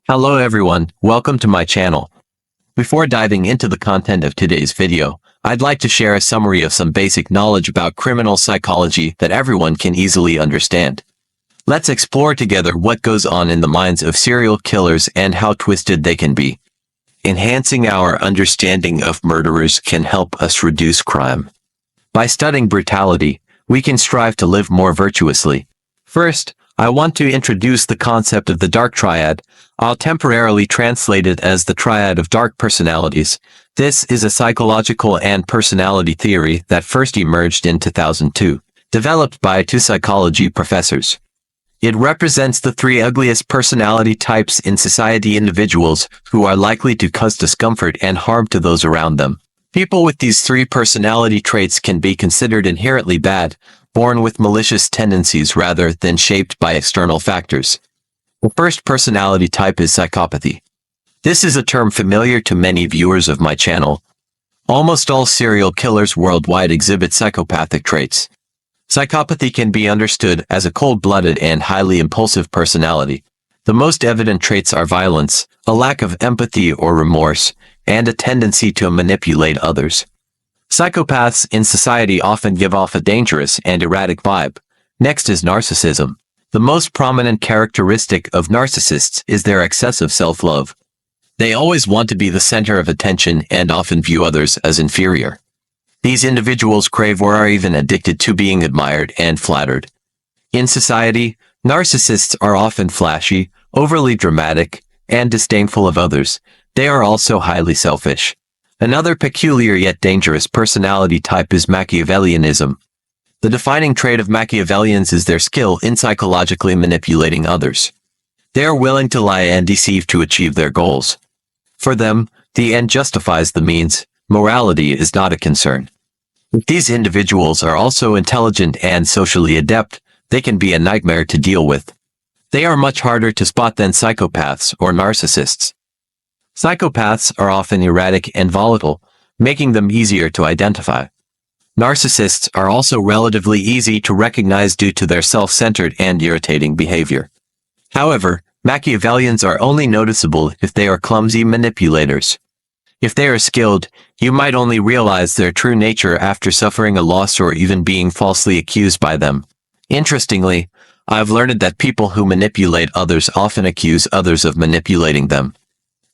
Hello everyone, welcome to my channel. Before diving into the content of today's video, I'd like to share a summary of some basic knowledge about criminal psychology that everyone can easily understand. Let's explore together what goes on in the minds of serial killers and how twisted they can be. Enhancing our understanding of murderers can help us reduce crime. By studying brutality, we can strive to live more virtuously. First, I want to introduce the concept of the dark triad. I'll temporarily translate it as the triad of dark personalities. This is a psychological and personality theory that first emerged in 2002, developed by two psychology professors. It represents the three ugliest personality types in society: individuals who are likely to cause discomfort and harm to those around them. People with these three personality traits can be considered inherently bad, born with malicious tendencies rather than shaped by external factors. The first personality type is psychopathy. This is a term familiar to many viewers of my channel. Almost all serial killers worldwide exhibit psychopathic traits. Psychopathy can be understood as a cold-blooded and highly impulsive personality. The most evident traits are violence, a lack of empathy or remorse, and a tendency to manipulate others. Psychopaths in society often give off a dangerous and erratic vibe. Next is narcissism. The most prominent characteristic of narcissists is their excessive self-love. They always want to be the center of attention and often view others as inferior. These individuals crave or are even addicted to being admired and flattered. In society, narcissists are often flashy, overly dramatic, and disdainful of others. They are also highly selfish. Another peculiar yet dangerous personality type is Machiavellianism. The defining trait of Machiavellians is their skill in psychologically manipulating others. They are willing to lie and deceive to achieve their goals. For them, the end justifies the means. Morality is not a concern. If these individuals are also intelligent and socially adept, they can be a nightmare to deal with. They are much harder to spot than psychopaths or narcissists. Psychopaths are often erratic and volatile, making them easier to identify. Narcissists are also relatively easy to recognize due to their self-centered and irritating behavior. However, Machiavellians are only noticeable if they are clumsy manipulators. If they are skilled, you might only realize their true nature after suffering a loss or even being falsely accused by them. Interestingly, I've learned that people who manipulate others often accuse others of manipulating them.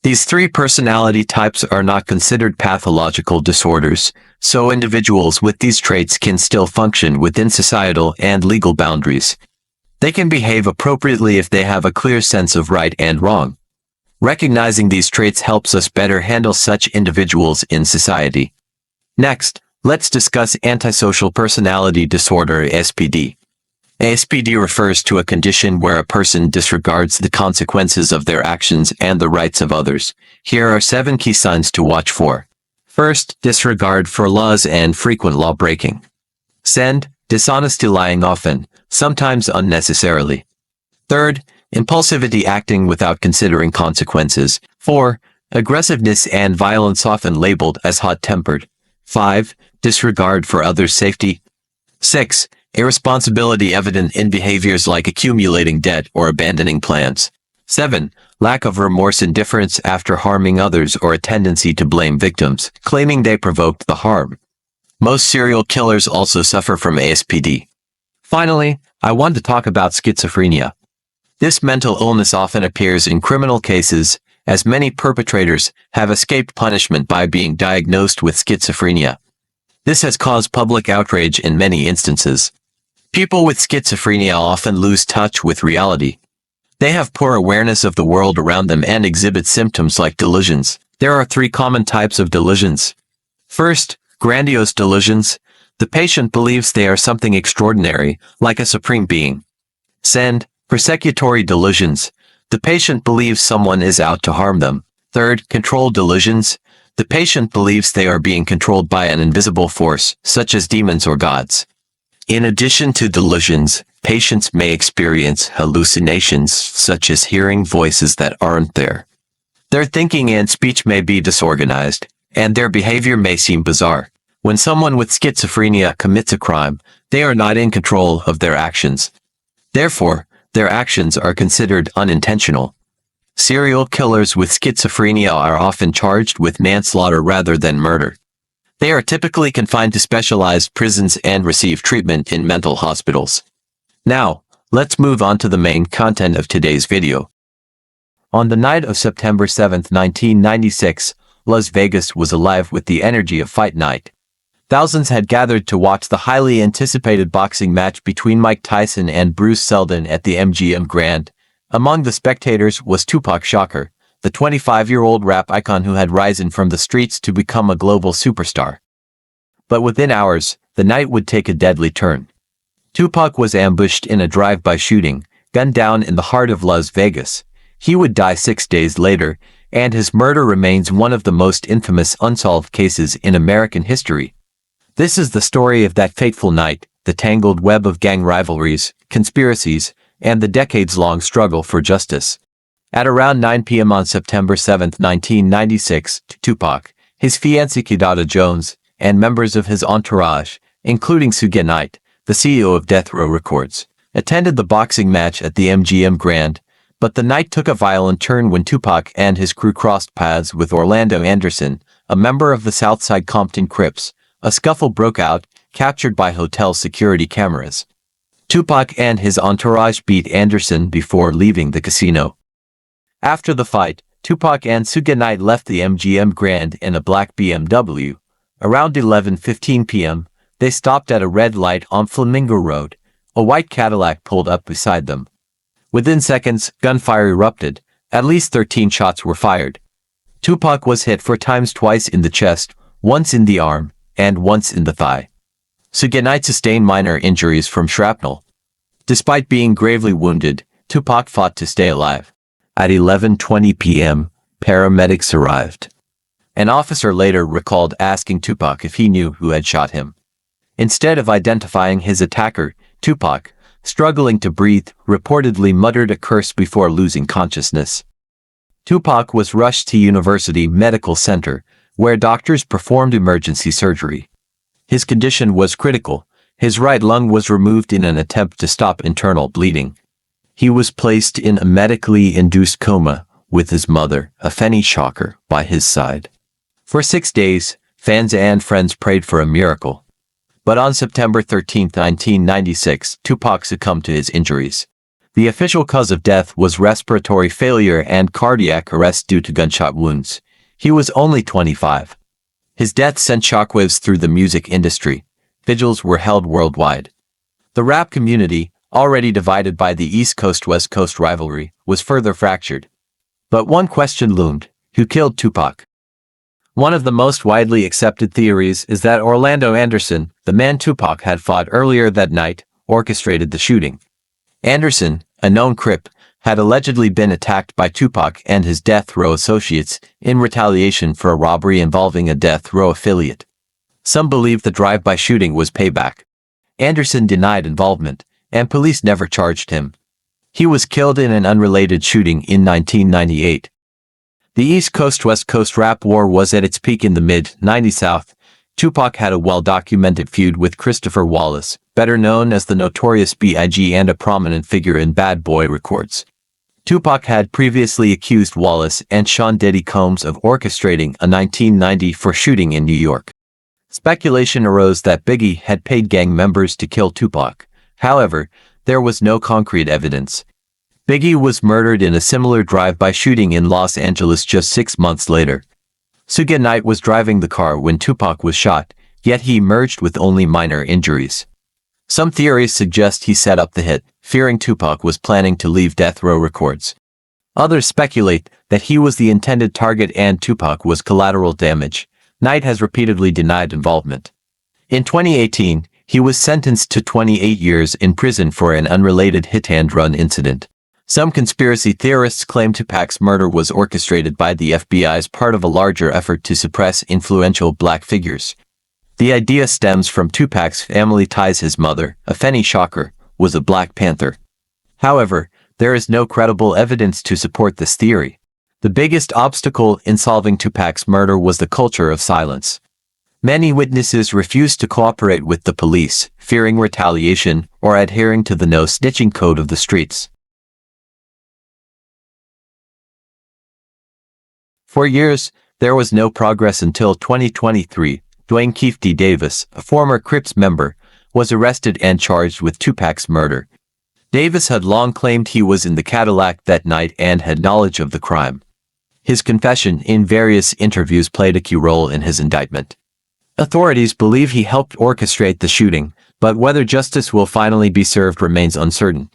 These three personality types are not considered pathological disorders, so individuals with these traits can still function within societal and legal boundaries. They can behave appropriately if they have a clear sense of right and wrong. Recognizing these traits helps us better handle such individuals in society. Next, let's discuss antisocial personality disorder, SPD. ASPD refers to a condition where a person disregards the consequences of their actions and the rights of others. Here are 7 key signs to watch for. First, disregard for laws and frequent law breaking. Second, dishonesty, lying often, sometimes unnecessarily. Third, impulsivity, acting without considering consequences. 4, aggressiveness and violence, often labeled as hot-tempered. 5, disregard for others' safety. 6, irresponsibility, evident in behaviors like accumulating debt or abandoning plans. 7, lack of remorse, indifference after harming others, or a tendency to blame victims, claiming they provoked the harm. Most serial killers also suffer from ASPD. Finally, I want to talk about schizophrenia. This mental illness often appears in criminal cases, as many perpetrators have escaped punishment by being diagnosed with schizophrenia. This has caused public outrage in many instances. People with schizophrenia often lose touch with reality. They have poor awareness of the world around them and exhibit symptoms like delusions. There are 3 common types of delusions. First, grandiose delusions. The patient believes they are something extraordinary, like a supreme being. Second, persecutory delusions. The patient believes someone is out to harm them. Third, control delusions. The patient believes they are being controlled by an invisible force, such as demons or gods. In addition to delusions, patients may experience hallucinations, such as hearing voices that aren't there. Their thinking and speech may be disorganized, and their behavior may seem bizarre. When someone with schizophrenia commits a crime, they are not in control of their actions. Therefore, their actions are considered unintentional. Serial killers with schizophrenia are often charged with manslaughter rather than murder. They are typically confined to specialized prisons and receive treatment in mental hospitals. Now, let's move on to the main content of today's video. On the night of September 7, 1996, Las Vegas was alive with the energy of fight night. Thousands had gathered to watch the highly anticipated boxing match between Mike Tyson and Bruce Seldon at the MGM Grand. Among the spectators was Tupac Shakur, the 25-year-old rap icon who had risen from the streets to become a global superstar. But within hours, the night would take a deadly turn. Tupac was ambushed in a drive-by shooting, gunned down in the heart of Las Vegas. He would die 6 days later, and his murder remains one of the most infamous unsolved cases in American history. This is the story of that fateful night, the tangled web of gang rivalries, conspiracies, and the decades-long struggle for justice. At around 9 p.m. on September 7, 1996, Tupac, his fiancée Kidada Jones, and members of his entourage, including Suge Knight, the CEO of Death Row Records, attended the boxing match at the MGM Grand, but the night took a violent turn when Tupac and his crew crossed paths with Orlando Anderson, a member of the Southside Compton Crips. A scuffle broke out, captured by hotel security cameras. Tupac and his entourage beat Anderson before leaving the casino. After the fight, Tupac and Suge Knight left the MGM Grand in a black BMW. Around 11:15 p.m., they stopped at a red light on Flamingo Road. A white Cadillac pulled up beside them. Within seconds, gunfire erupted. At least 13 shots were fired. Tupac was hit 4 times, twice in the chest, once in the arm, and once in the thigh. Suge Knight sustained minor injuries from shrapnel. Despite being gravely wounded, Tupac fought to stay alive. At 11:20 p.m., paramedics arrived. An officer later recalled asking Tupac if he knew who had shot him. Instead of identifying his attacker, Tupac, struggling to breathe, reportedly muttered a curse before losing consciousness. Tupac was rushed to University Medical Center, where doctors performed emergency surgery. His condition was critical. His right lung was removed in an attempt to stop internal bleeding. He was placed in a medically induced coma, with his mother, Afeni Shakur, by his side. For 6 days, fans and friends prayed for a miracle. But on September 13, 1996, Tupac succumbed to his injuries. The official cause of death was respiratory failure and cardiac arrest due to gunshot wounds. He was only 25. His death sent shockwaves through the music industry. Vigils were held worldwide. The rap community, already divided by the East Coast-West Coast rivalry, was further fractured. But one question loomed: who killed Tupac? One of the most widely accepted theories is that Orlando Anderson, the man Tupac had fought earlier that night, orchestrated the shooting. Anderson, a known Crip, had allegedly been attacked by Tupac and his Death Row associates in retaliation for a robbery involving a Death Row affiliate. Some believe the drive-by shooting was payback. Anderson denied involvement, and police never charged him. He was killed in an unrelated shooting in 1998. The East Coast-West Coast rap war was at its peak in the mid-90s South. Tupac had a well-documented feud with Christopher Wallace, better known as the Notorious B.I.G. and a prominent figure in Bad Boy Records. Tupac had previously accused Wallace and Sean Diddy Combs of orchestrating a 1994 shooting in New York. Speculation arose that Biggie had paid gang members to kill Tupac. However, there was no concrete evidence. Biggie was murdered in a similar drive-by shooting in Los Angeles just 6 months later. Suge Knight was driving the car when Tupac was shot, yet he emerged with only minor injuries. Some theories suggest he set up the hit, fearing Tupac was planning to leave Death Row Records. Others speculate that he was the intended target and Tupac was collateral damage. Knight has repeatedly denied involvement. In 2018, he was sentenced to 28 years in prison for an unrelated hit-and-run incident. Some conspiracy theorists claim Tupac's murder was orchestrated by the FBI as part of a larger effort to suppress influential black figures. The idea stems from Tupac's family ties. His mother, Afeni Shakur, was a Black Panther. However, there is no credible evidence to support this theory. The biggest obstacle in solving Tupac's murder was the culture of silence. Many witnesses refused to cooperate with the police, fearing retaliation or adhering to the no-snitching code of the streets. For years, there was no progress until 2023. Dwayne Keefe D. Davis, a former Crips member, was arrested and charged with Tupac's murder. Davis had long claimed he was in the Cadillac that night and had knowledge of the crime. His confession in various interviews played a key role in his indictment. Authorities believe he helped orchestrate the shooting, but whether justice will finally be served remains uncertain.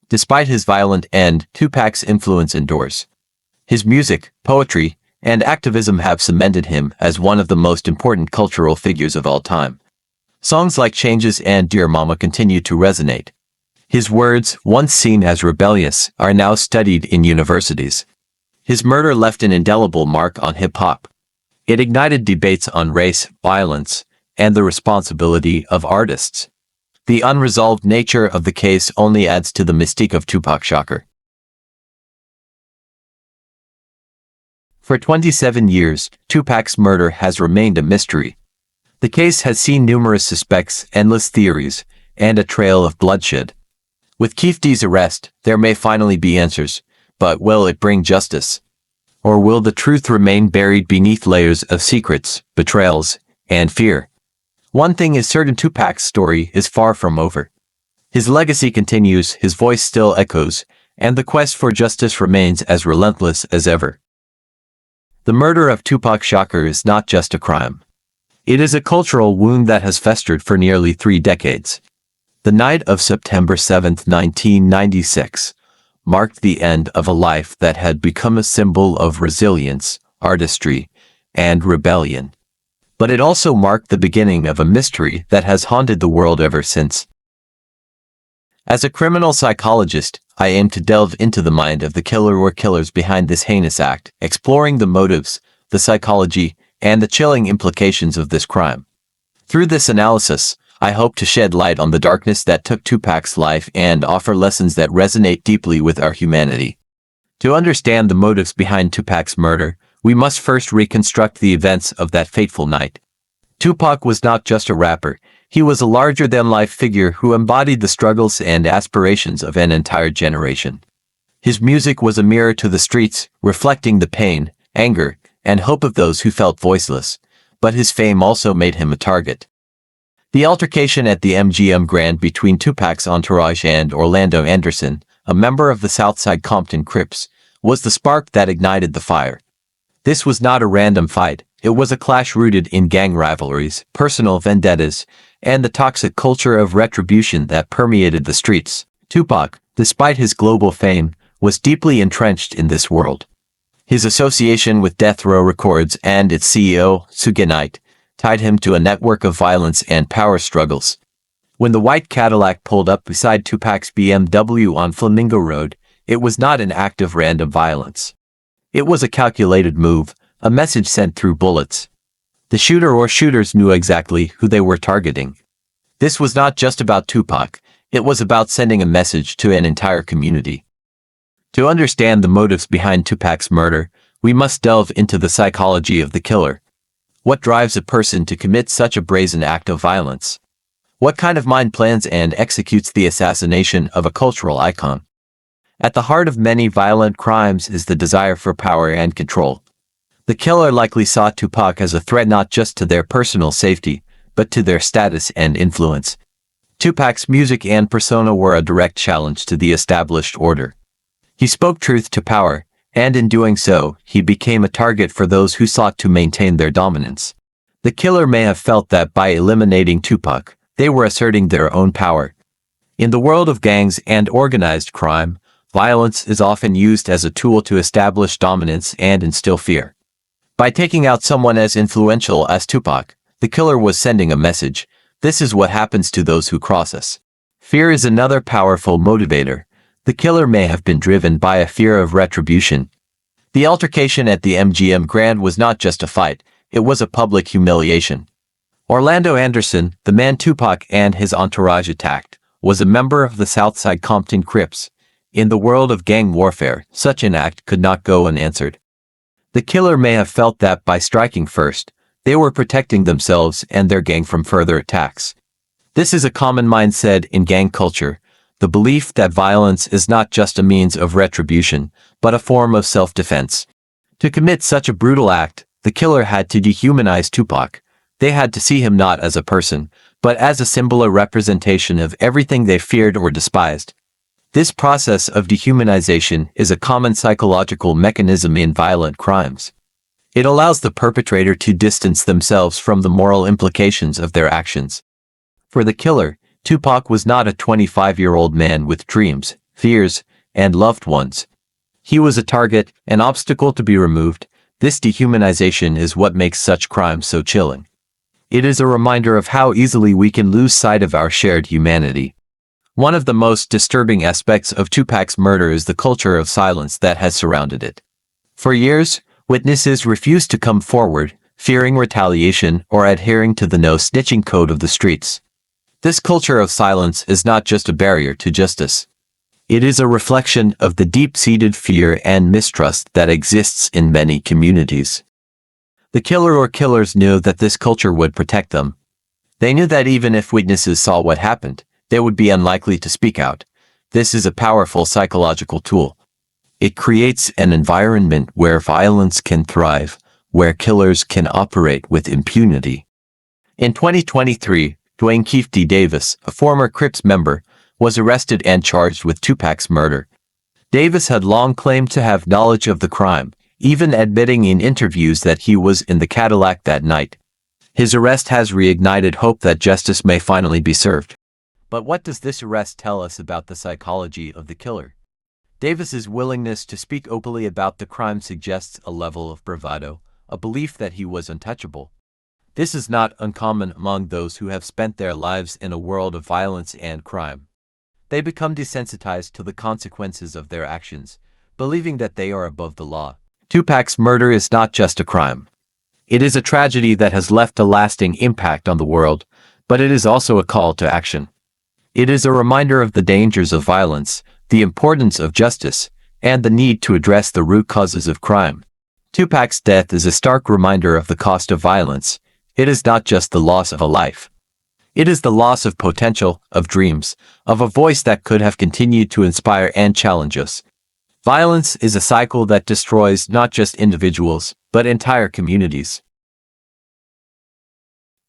Despite his violent end, Tupac's influence endures. His music, poetry, and activism have cemented him as one of the most important cultural figures of all time. Songs like Changes and Dear Mama continue to resonate. His words, once seen as rebellious, are now studied in universities. His murder left an indelible mark on hip-hop. It ignited debates on race, violence, and the responsibility of artists. The unresolved nature of the case only adds to the mystique of Tupac Shakur. For 27 years, Tupac's murder has remained a mystery. The case has seen numerous suspects, endless theories, and a trail of bloodshed. With Keefe D's arrest, there may finally be answers, but will it bring justice? Or will the truth remain buried beneath layers of secrets, betrayals, and fear? One thing is certain: Tupac's story is far from over. His legacy continues, his voice still echoes, and the quest for justice remains as relentless as ever. The murder of Tupac Shakur is not just a crime. It is a cultural wound that has festered for nearly 3 decades. The night of September 7, 1996, marked the end of a life that had become a symbol of resilience, artistry, and rebellion. But it also marked the beginning of a mystery that has haunted the world ever since. As a criminal psychologist, I aim to delve into the mind of the killer or killers behind this heinous act, exploring the motives, the psychology, and the chilling implications of this crime. Through this analysis, I hope to shed light on the darkness that took Tupac's life and offer lessons that resonate deeply with our humanity. To understand the motives behind Tupac's murder, we must first reconstruct the events of that fateful night. Tupac was not just a rapper, he was a larger-than-life figure who embodied the struggles and aspirations of an entire generation. His music was a mirror to the streets, reflecting the pain, anger, and hope of those who felt voiceless, but his fame also made him a target. The altercation at the MGM Grand between Tupac's entourage and Orlando Anderson, a member of the Southside Compton Crips, was the spark that ignited the fire. This was not a random fight, it was a clash rooted in gang rivalries, personal vendettas, and the toxic culture of retribution that permeated the streets. Tupac, despite his global fame, was deeply entrenched in this world. His association with Death Row Records and its CEO, Suge Knight, tied him to a network of violence and power struggles. When the white Cadillac pulled up beside Tupac's BMW on Flamingo Road, it was not an act of random violence. It was a calculated move, a message sent through bullets. The shooter or shooters knew exactly who they were targeting. This was not just about Tupac, it was about sending a message to an entire community. To understand the motives behind Tupac's murder, we must delve into the psychology of the killer. What drives a person to commit such a brazen act of violence? What kind of mind plans and executes the assassination of a cultural icon? At the heart of many violent crimes is the desire for power and control. The killer likely saw Tupac as a threat not just to their personal safety, but to their status and influence. Tupac's music and persona were a direct challenge to the established order. He spoke truth to power, and in doing so, he became a target for those who sought to maintain their dominance. The killer may have felt that by eliminating Tupac, they were asserting their own power. In the world of gangs and organized crime, violence is often used as a tool to establish dominance and instill fear. By taking out someone as influential as Tupac, the killer was sending a message: this is what happens to those who cross us. Fear is another powerful motivator. The killer may have been driven by a fear of retribution. The altercation at the MGM Grand was not just a fight, it was a public humiliation. Orlando Anderson, the man Tupac and his entourage attacked, was a member of the Southside Compton Crips. In the world of gang warfare, such an act could not go unanswered. The killer may have felt that by striking first, they were protecting themselves and their gang from further attacks. This is a common mindset in gang culture. the belief that violence is not just a means of retribution, but a form of self-defense. To commit such a brutal act, the killer had to dehumanize Tupac. They had to see him not as a person, but as a symbol or representation of everything they feared or despised. This process of dehumanization is a common psychological mechanism in violent crimes. It allows the perpetrator to distance themselves from the moral implications of their actions. For the killer, Tupac was not a 25-year-old man with dreams, fears, and loved ones. He was a target, an obstacle to be removed. This dehumanization is what makes such crimes so chilling. It is a reminder of how easily we can lose sight of our shared humanity. One of the most disturbing aspects of Tupac's murder is the culture of silence that has surrounded it. For years, witnesses refused to come forward, fearing retaliation or adhering to the no-snitching code of the streets. This culture of silence is not just a barrier to justice. It is a reflection of the deep-seated fear and mistrust that exists in many communities. The killer or killers knew that this culture would protect them. They knew that even if witnesses saw what happened, they would be unlikely to speak out. This is a powerful psychological tool. It creates an environment where violence can thrive, where killers can operate with impunity. In 2023, Dwayne Keefe D. Davis, a former Crips member, was arrested and charged with Tupac's murder. Davis had long claimed to have knowledge of the crime, even admitting in interviews that he was in the Cadillac that night. His arrest has reignited hope that justice may finally be served. But what does this arrest tell us about the psychology of the killer? Davis's willingness to speak openly about the crime suggests a level of bravado, a belief that he was untouchable. This is not uncommon among those who have spent their lives in a world of violence and crime. They become desensitized to the consequences of their actions, believing that they are above the law. Tupac's murder is not just a crime. It is a tragedy that has left a lasting impact on the world, but it is also a call to action. It is a reminder of the dangers of violence, the importance of justice, and the need to address the root causes of crime. Tupac's death is a stark reminder of the cost of violence. It is not just the loss of a life. It is the loss of potential, of dreams, of a voice that could have continued to inspire and challenge us. Violence is a cycle that destroys not just individuals, but entire communities.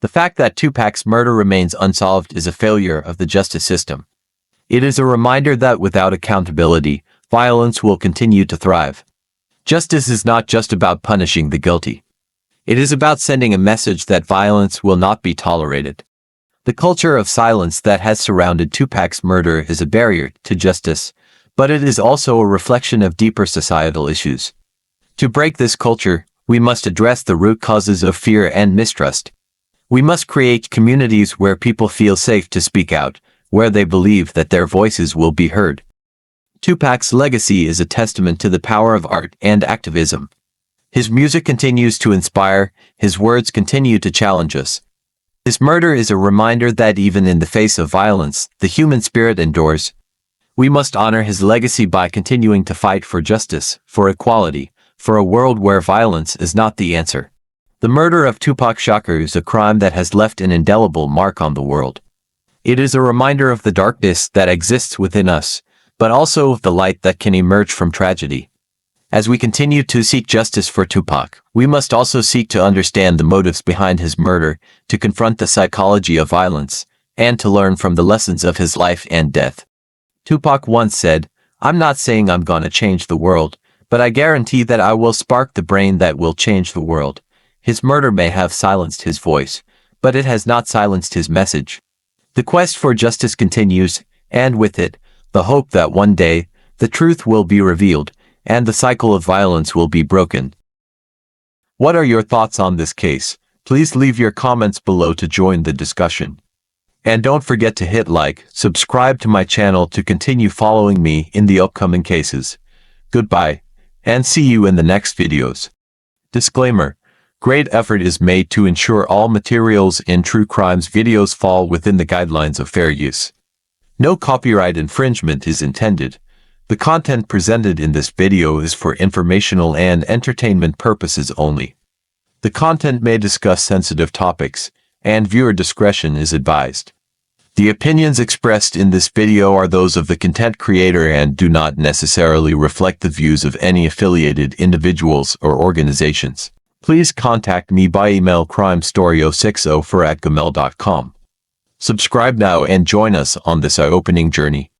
The fact that Tupac's murder remains unsolved is a failure of the justice system. It is a reminder that without accountability, violence will continue to thrive. Justice is not just about punishing the guilty. It is about sending a message that violence will not be tolerated. The culture of silence that has surrounded Tupac's murder is a barrier to justice, but it is also a reflection of deeper societal issues. To break this culture, we must address the root causes of fear and mistrust. We must create communities where people feel safe to speak out, where they believe that their voices will be heard. Tupac's legacy is a testament to the power of art and activism. His music continues to inspire, his words continue to challenge us. His murder is a reminder that even in the face of violence, the human spirit endures. We must honor his legacy by continuing to fight for justice, for equality, for a world where violence is not the answer. The murder of Tupac Shakur is a crime that has left an indelible mark on the world. It is a reminder of the darkness that exists within us, but also of the light that can emerge from tragedy. As we continue to seek justice for Tupac, we must also seek to understand the motives behind his murder, to confront the psychology of violence, and to learn from the lessons of his life and death. Tupac once said, "I'm not saying I'm gonna change the world, but I guarantee that I will spark the brain that will change the world." His murder may have silenced his voice, but it has not silenced his message. The quest for justice continues, and with it, the hope that one day, the truth will be revealed, and the cycle of violence will be broken. What are your thoughts on this case? Please leave your comments below to join the discussion. And don't forget to hit like, subscribe to my channel to continue following me in the upcoming cases. Goodbye, and see you in the next videos. Disclaimer: great effort is made to ensure all materials in true crimes videos fall within the guidelines of fair use. No copyright infringement is intended. The content presented in this video is for informational and entertainment purposes only. The content may discuss sensitive topics, and viewer discretion is advised. The opinions expressed in this video are those of the content creator and do not necessarily reflect the views of any affiliated individuals or organizations. Please contact me by email crimestory060@gmail.com. Subscribe now and join us on this eye-opening journey.